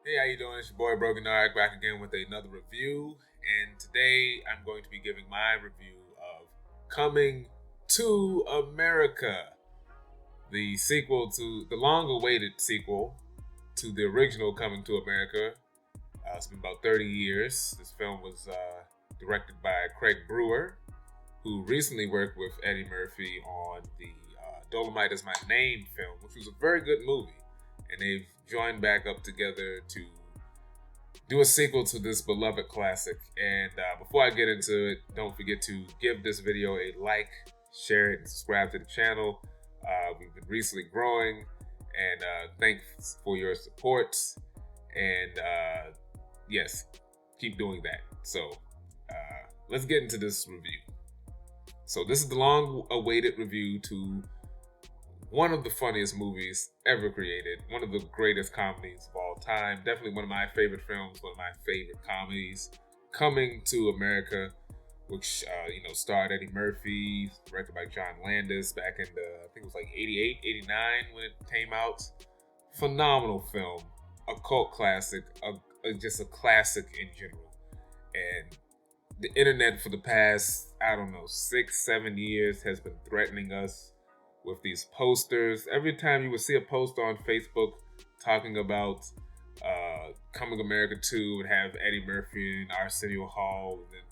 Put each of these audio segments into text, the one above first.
Hey, how you doing? It's your boy Brogi Naric back again with another review, and today I'm going to be giving my review of Coming to America, the sequel to the long-awaited sequel to the original Coming to America. It's been about 30 years. This film was directed by Craig Brewer, who recently worked with Eddie Murphy on the Dolomite Is My Name film, which was a very good movie. And they've joined back up together to do a sequel to this beloved classic. And before I get into it, don't forget to give this video a like, share it, and subscribe to the channel. We've been recently growing, and thanks for your support. And yes, keep doing that. So let's get into this review. So this is the long-awaited review to one of the funniest movies ever created, one of the greatest comedies of all time, definitely one of my favorite films, one of my favorite comedies, Coming to America, which starred Eddie Murphy, directed by John Landis back in I think it was like 88, 89 when it came out. Phenomenal film, a cult classic, just a classic in general. And the internet for the past, I don't know, 6, 7 years has been threatening us with these posters. Every time you would see a poster on Facebook talking about Coming America 2 would have Eddie Murphy and Arsenio Hall, and then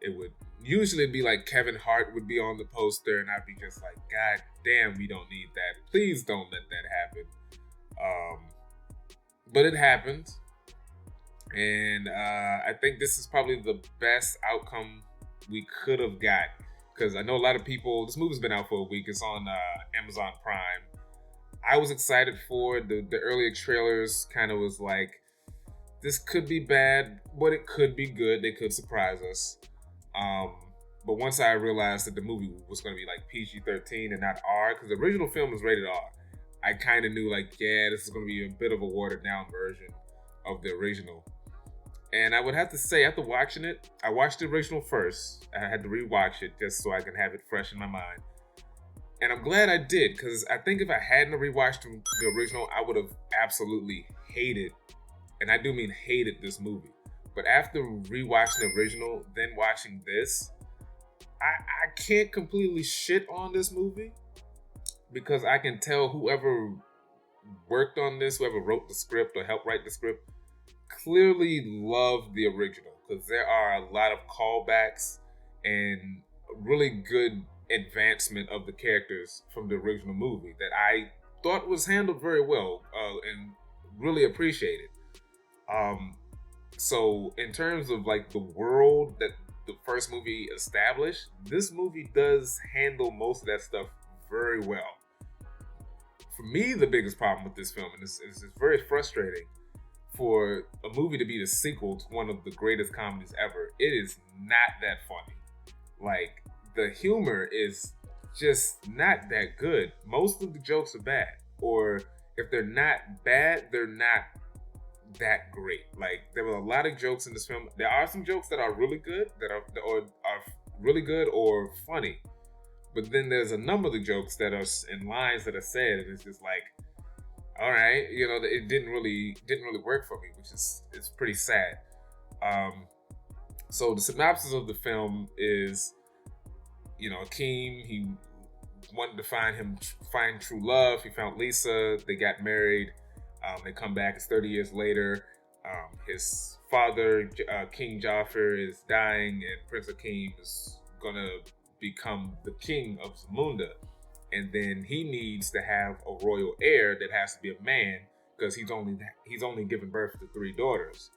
it would usually be like Kevin Hart would be on the poster, and I'd be just like, God damn, we don't need that. Please don't let that happen. But it happened, and I think this is probably the best outcome we could have got, because I know a lot of people. This movie's been out for a week. It's on Amazon Prime. I was excited for it. The earlier trailers kind of was like, this could be bad, but it could be good. They could surprise us. But once I realized that the movie was going to be like PG-13 and not R, because the original film was rated R, I kind of knew like, yeah, this is going to be a bit of a watered down version of the original. And I would have to say, after watching it, I watched the original first. I had to rewatch it just so I can have it fresh in my mind. And I'm glad I did, because I think if I hadn't rewatched the original, I would have absolutely hated, and I do mean hated, this movie. But after rewatching the original, then watching this, I can't completely shit on this movie, because I can tell whoever worked on this, whoever wrote the script or helped write the script, clearly loved the original, because there are a lot of callbacks and really good advancement of the characters from the original movie that I thought was handled very well and really appreciated. So in terms of like the world that the first movie established, this movie does handle most of that stuff very well. For me, the biggest problem with this film, and it's very frustrating, for a movie to be the sequel to one of the greatest comedies ever, it is not that funny. Like, the humor is just not that good. Most of the jokes are bad, or if they're not bad, they're not that great. Like, there were a lot of jokes in this film. There are some jokes that are really good, that are really good or funny, but then there's a number of the jokes that are in lines that are said, and it's just like, all right, it didn't really work for me, which is pretty sad. So the synopsis of the film is, Akeem, he wanted to find true love. He found Lisa. They got married. They come back. It's 30 years later. His father, King Jafar, is dying, and Prince Akeem is gonna become the king of Zamunda. And then he needs to have a royal heir that has to be a man, because he's only given birth to 3 daughters.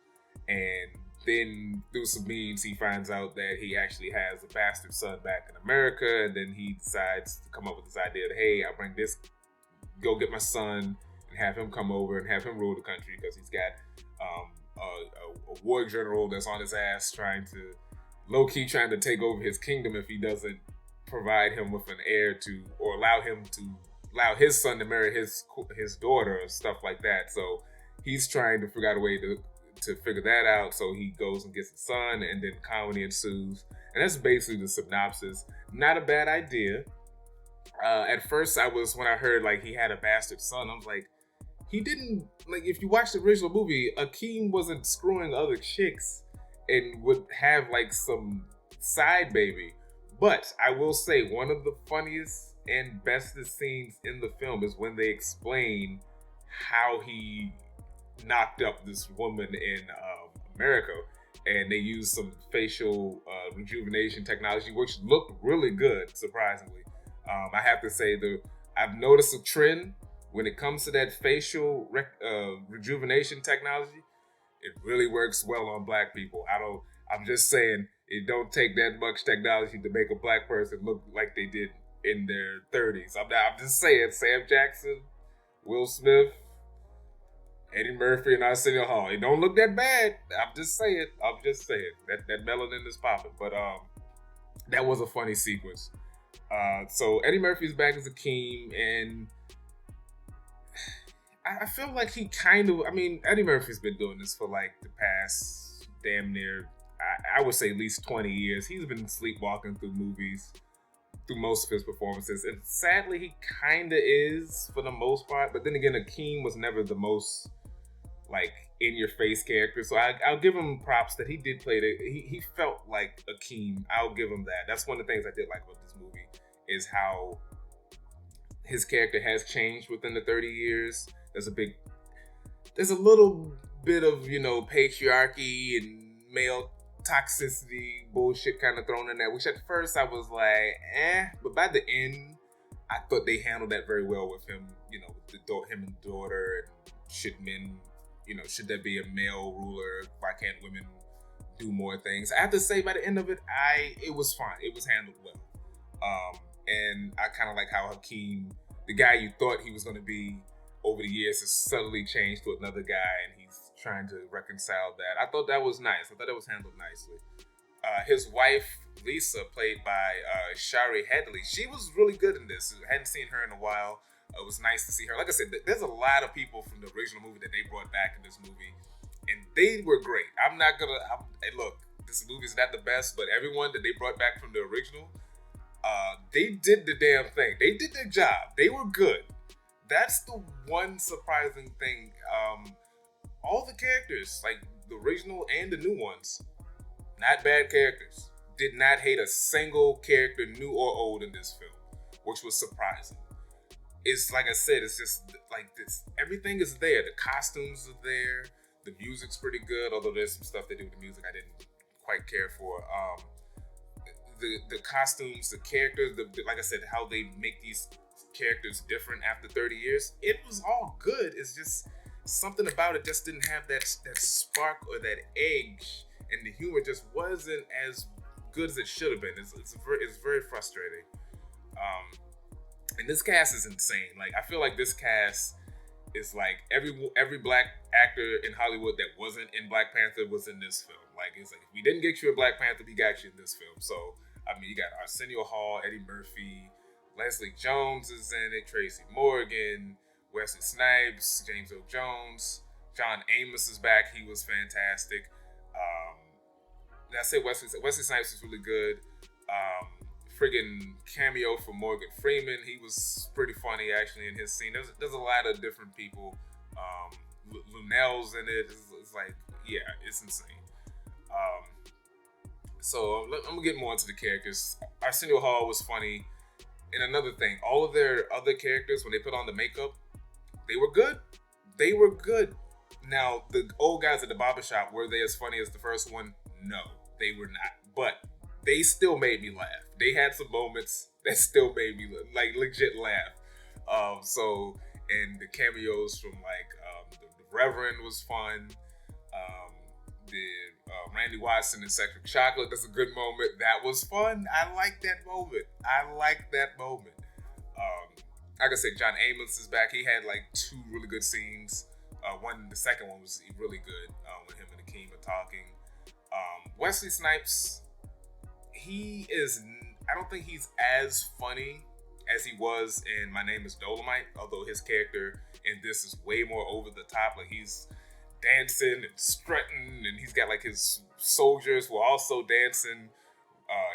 And then through some means, he finds out that he actually has a bastard son back in America, and then he decides to come up with this idea that, hey, I'll go get my son and have him come over and have him rule the country, because he's got a war general that's on his ass trying to take over his kingdom if he doesn't provide him with an heir to, or allow his son to marry his daughter, or stuff like that. So he's trying to figure out a way to figure that out. So he goes and gets his son, and then comedy ensues. And that's basically the synopsis. Not a bad idea. At first, when I heard like he had a bastard son, I was like, he didn't, like, if you watch the original movie, Akeem wasn't screwing other chicks and would have like some side baby. But I will say one of the funniest and bestest scenes in the film is when they explain how he knocked up this woman in America, and they used some facial rejuvenation technology, which looked really good, surprisingly. I have to say, I've noticed a trend when it comes to that facial rejuvenation technology. It really works well on black people. I'm just saying, it don't take that much technology to make a black person look like they did in their 30s. I'm just saying, Sam Jackson, Will Smith, Eddie Murphy, and Arsenio Hall. It don't look that bad. I'm just saying. That melanin is popping. But that was a funny sequence. So Eddie Murphy's back as Akeem, and I feel like he kind of, I mean, Eddie Murphy's been doing this for like the past damn near, I would say at least 20 years. He's been sleepwalking through movies, through most of his performances. And sadly, he kind of is for the most part. But then again, Akeem was never the most like in your face character. So I'll give him props that he did play it. He felt like Akeem. I'll give him that. That's one of the things I did like about this movie, is how his character has changed within the 30 years. There's a little bit of, patriarchy and male toxicity bullshit kind of thrown in there, which at first I was like, but by the end, I thought they handled that very well with him, with him and the daughter, and should there be a male ruler? Why can't women do more things? I have to say, by the end of it, it was fine. It was handled well. And I kind of like how Hakeem, the guy you thought he was going to be over the years, has suddenly changed to another guy, and he's trying to reconcile that. I thought that was nice. I thought it was handled nicely. His wife, Lisa, played by Shari Headley, she was really good in this. I hadn't seen her in a while. It was nice to see her. Like I said, there's a lot of people from the original movie that they brought back in this movie, and they were great. Hey, look, this movie's not the best, but everyone that they brought back from the original, they did the damn thing. They did their job. They were good. That's the one surprising thing. All the characters, like the original and the new ones, not bad characters. Did not hate a single character, new or old, in this film, which was surprising. It's like I said, it's just like this. Everything is there. The costumes are there. The music's pretty good, although there's some stuff they do with the music I didn't quite care for. The costumes, the characters, like I said, how they make these characters different after 30 years, it was all good. It's just something about it just didn't have that spark or that edge, and the humor just wasn't as good as it should have been. It's very frustrating. And this cast is insane. Like, I feel like this cast is like every black actor in Hollywood that wasn't in Black Panther was in this film. Like, it's like, if we didn't get you a Black Panther, we got you in this film. So, I mean, you got Arsenio Hall, Eddie Murphy, Leslie Jones is in it, Tracy Morgan, Wesley Snipes, James Earl Jones, John Amos is back. He was fantastic. I say Wesley Snipes is really good. Friggin' cameo for Morgan Freeman. He was pretty funny actually in his scene. There's a lot of different people. Lunel's in it. It's like, yeah, it's insane. So I'm gonna get more into the characters. Arsenio Hall was funny. And another thing, all of their other characters, when they put on the makeup, they were good. They were good. Now, the old guys at the barbershop, were they as funny as the first one? No, they were not. But they still made me laugh. They had some moments that still made me like legit laugh. And the cameos from the Reverend was fun. The Randy Watson and Cedric Chocolate, that's a good moment. That was fun. I like that moment. Like I said, John Amos is back. He had like 2 really good scenes. The second one was really good when him and Akeem are talking. Wesley Snipes, I don't think he's as funny as he was in My Name is Dolomite, although his character in this is way more over the top. Like, he's dancing and strutting, and he's got like his soldiers who are also dancing.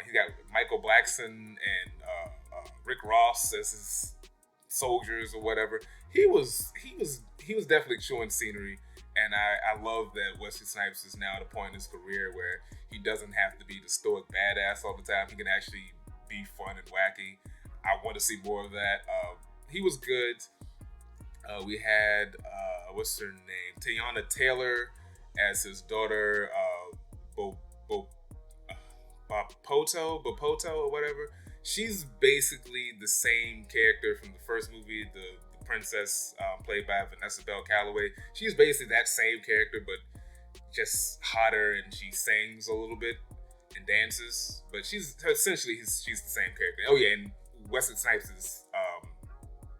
He's got Michael Blackson and Rick Ross as his soldiers or whatever. He was definitely chewing scenery, and I love that Wesley Snipes is now at a point in his career where he doesn't have to be the stoic badass all the time. He can actually be fun and wacky. I want to see more of that. He was good. We had what's her name, Teyana Taylor as his daughter, Bopoto or whatever. She's basically the same character from the first movie, the princess played by Vanessa Bell Calloway. She's basically that same character, but just hotter, and she sings a little bit and dances. But she's essentially she's the same character. Oh yeah, and Wesley Snipes is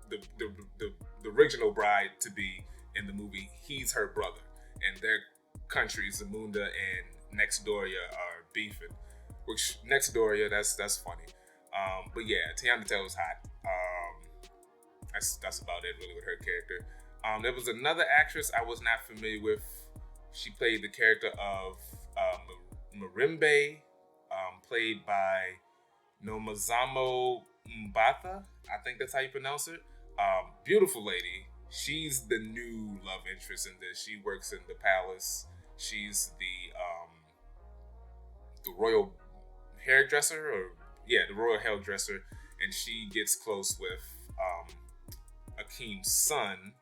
the original bride to be in the movie. He's her brother, and their countries, Zamunda and Nextdoria, are beefing. Which Nextdoria, that's funny. But yeah, Teyana Taylor's hot. That's about it really with her character. There was another actress I was not familiar with. She played the character of Marimbe, played by Nomazamo Mbatha. I think that's how you pronounce it. Beautiful lady. She's the new love interest in this. She works in the palace. She's the royal hairdresser, the royal hairdresser, and she gets close with Akeem's son,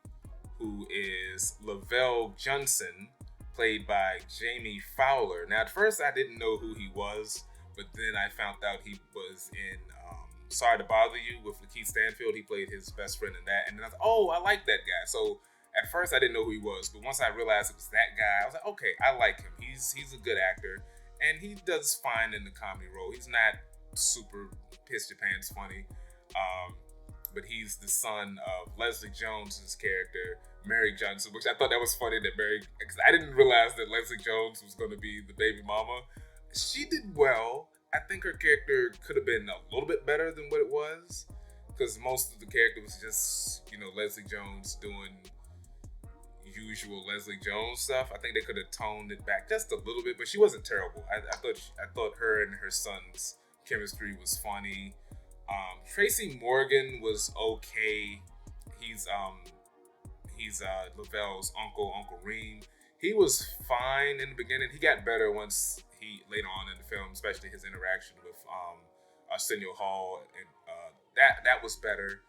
who is Lavelle Johnson, played by Jamie Fowler. Now, at first, I didn't know who he was, but then I found out he was in Sorry to Bother You with Lakeith Stanfield. He played his best friend in that, and then I thought, I like that guy. So at first, I didn't know who he was, but once I realized it was that guy, I was like, okay, I like him. He's a good actor, and he does fine in the comedy role. He's not super piss your pants funny. But he's the son of Leslie Jones's character, Mary Johnson, which I thought that was funny that because I didn't realize that Leslie Jones was going to be the baby mama. She did well. I think her character could have been a little bit better than what it was, because most of the character was just, Leslie Jones doing usual Leslie Jones stuff. I think they could have toned it back just a little bit, but she wasn't terrible. I thought her and her son's chemistry was funny. Tracy Morgan was okay. He's Lavelle's Uncle Reem. He was fine in the beginning. He got better once later on in the film, especially his interaction with Arsenio Hall, and that was better.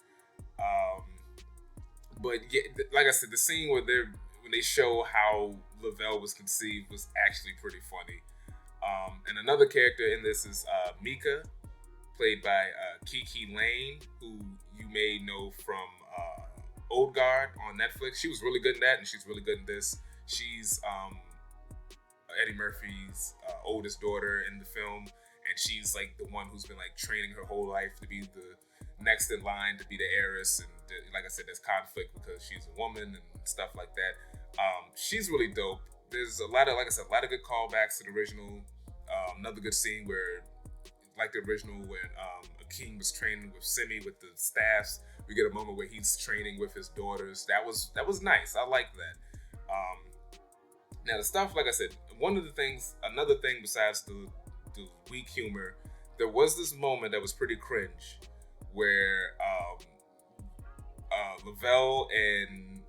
But yeah, like I said, the scene when they show how Lavelle was conceived was actually pretty funny. And another character in this is Mika, played by Kiki Lane, who you may know from Old Guard on Netflix. She was really good in that, and she's really good in this. She's Eddie Murphy's oldest daughter in the film, and she's like the one who's been like training her whole life to be the next in line to be the heiress. And like I said, there's conflict because she's a woman and stuff like that. She's really dope. There's a lot of good callbacks to the original. Another good scene where, like the original, when Akeem was training with Simi with the staffs, we get a moment where he's training with his daughters. That was nice. I like that. Now the stuff, like I said, another thing besides the weak humor, there was this moment that was pretty cringe, where Lavelle and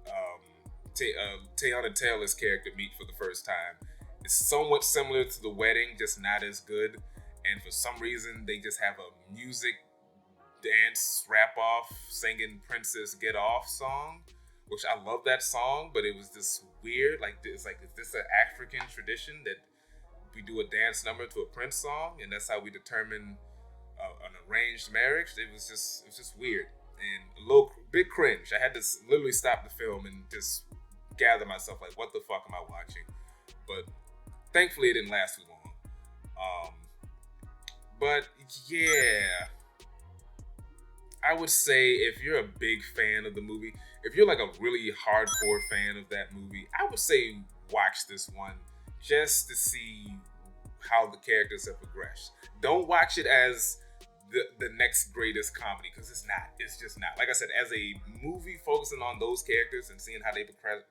Teyana Taylor's character meet for the first time. It's somewhat similar to The Wedding, just not as good. And for some reason, they just have a music dance rap-off singing Princess Get Off song, which I love that song, but it was just weird. Is this an African tradition that we do a dance number to a Prince song, and that's how we determine an arranged marriage? It was just weird and a bit cringe. I had to literally stop the film and just gather myself, like, what the fuck am I watching? But thankfully, it didn't last too long. But yeah, I would say if you're a big fan of the movie, if you're like a really hardcore fan of that movie, I would say watch this one just to see how the characters have progressed. Don't watch it as the next greatest comedy, because it's not. It's just not. Like I said, as a movie focusing on those characters and seeing how they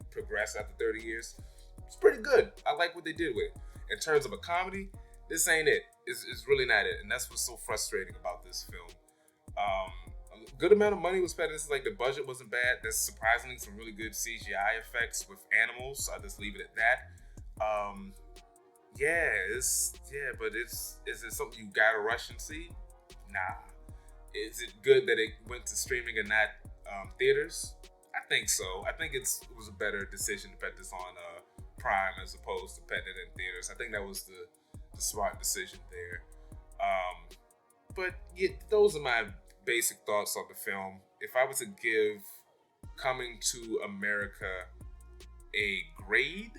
progress after 30 years, it's pretty good. I like what they did with it. In terms of a comedy, this ain't it. It's really not it. And that's what's so frustrating about this film. A good amount of money was spent. This is like the budget wasn't bad. There's surprisingly some really good CGI effects with animals. I'll just leave it at that. Yeah, but is it something you gotta rush and see? Nah. Is it good that it went to streaming and not theaters? I think so. I think it was a better decision to put this on Prime as opposed to putting it in theaters. I think that was the smart decision there. But yeah, those are my basic thoughts on the film. If I was to give Coming to America a grade,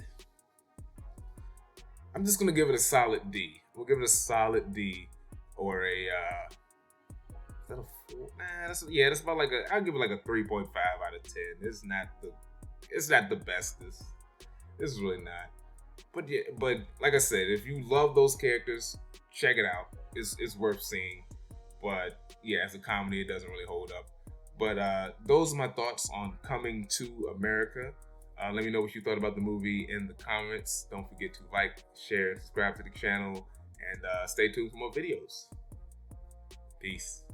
I'm just gonna give it a solid D. We'll give it a solid D, or a is that a 4? Nah, that's about like I'll give it like a 3.5 out of 10. It's not the bestest. It's really not. But like I said, if you love those characters, check it out. It's worth seeing. But yeah, as a comedy, it doesn't really hold up. But those are my thoughts on Coming to America. Let me know what you thought about the movie in the comments. Don't forget to like, share, subscribe to the channel, and stay tuned for more videos. Peace.